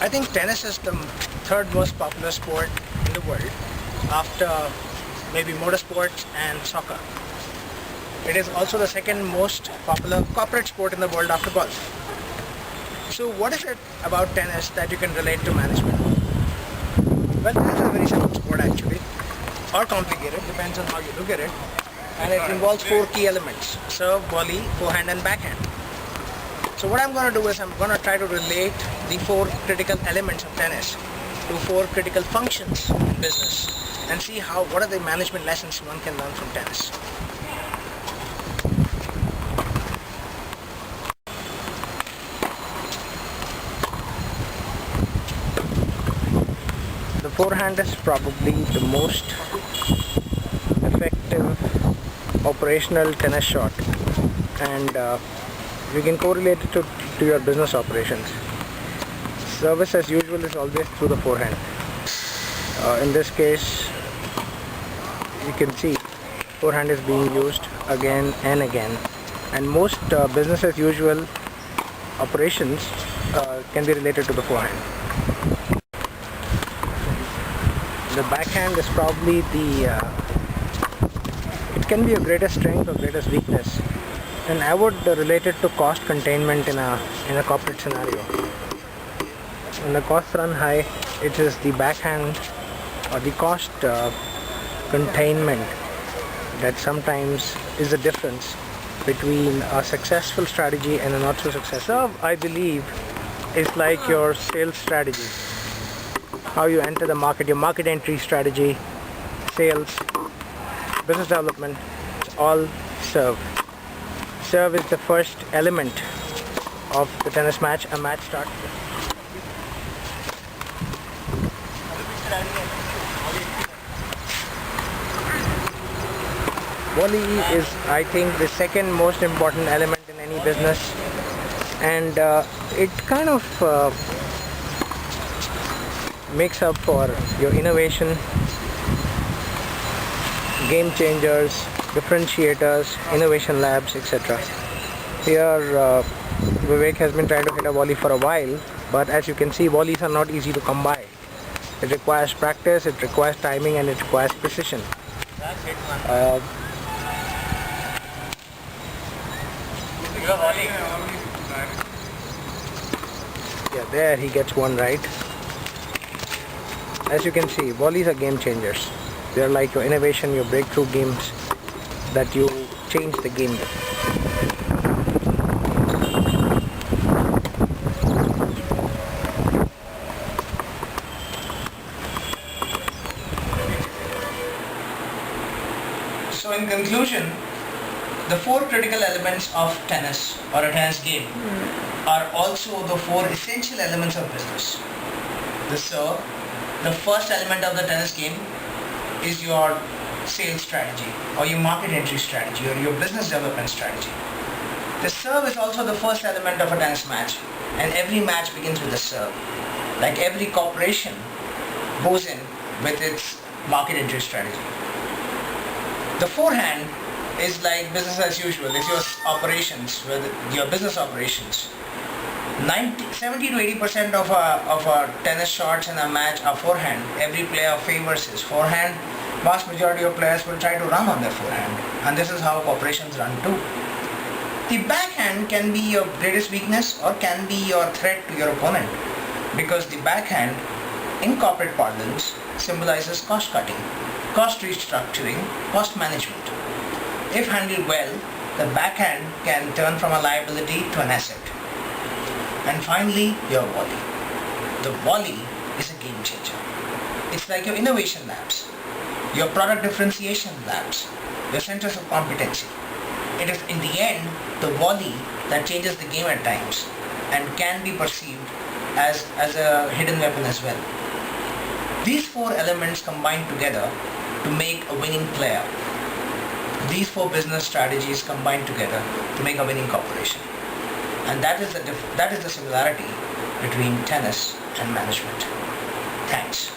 I think tennis is the third most popular sport in the world after maybe motorsports and soccer. It is also the second most popular corporate sport in the world after golf. So what is it about tennis that you can relate to management? Well, tennis is a very simple sport actually, or complicated, depends on how you look at it. And it involves four key elements: serve, volley, forehand and backhand. So what I'm going to do is I'm going to try to relate the four critical elements of tennis to four critical functions in business and see what are the management lessons one can learn from tennis. The forehand is probably the most effective operational tennis shot, and you can correlate it to your business operations. Service as usual is always through the forehand. In this case, you can see forehand is being used again and again, and most business as usual operations can be related to the forehand. The backhand is probably it can be your greatest strength or greatest weakness, and I would relate it to cost containment in a corporate scenario. When the costs run high, it is the backhand or the cost containment that sometimes is the difference between a successful strategy and a not so successful. Serve, I believe, is like your sales strategy. How you enter the market, your market entry strategy, sales, business development, it's all serve. Serve is the first element of the tennis match. A match starts. Volley is, I think, the second most important element in any business, and it kind of makes up for your innovation, game changers, differentiators, innovation labs, etc. Here Vivek has been trying to hit a volley for a while, but as you can see, volleys are not easy to come by. It requires practice, it requires timing, and it requires precision. Yeah, there he gets one right. As you can see, volleys are game changers. They are like your innovation, your breakthrough games that you change the game with. So in conclusion, the four critical elements of tennis or a tennis game are also the four essential elements of business. The serve, the first element of the tennis game, is your sales strategy or your market entry strategy or your business development strategy. The serve is also the first element of a tennis match, and every match begins with a serve. Like every corporation goes in with its market entry strategy. The forehand is like business as usual. It's your operations, your business operations. 70 to 80% of our tennis shots in a match are forehand. Every player favors his forehand. Vast majority of players will try to run on their forehand, and this is how operations run too. The backhand can be your greatest weakness or can be your threat to your opponent, because the backhand in corporate parlance symbolizes cost cutting, cost restructuring, cost management. If handled well, the backhand can turn from a liability to an asset. And finally, your volley. The volley is a game changer. It's like your innovation labs, your product differentiation labs, your centers of competency. It is in the end the volley that changes the game at times and can be perceived as a hidden weapon as well. These four elements combine together to make a winning player. These four business strategies combine together to make a winning corporation. And that is the similarity between tennis and management. Thanks.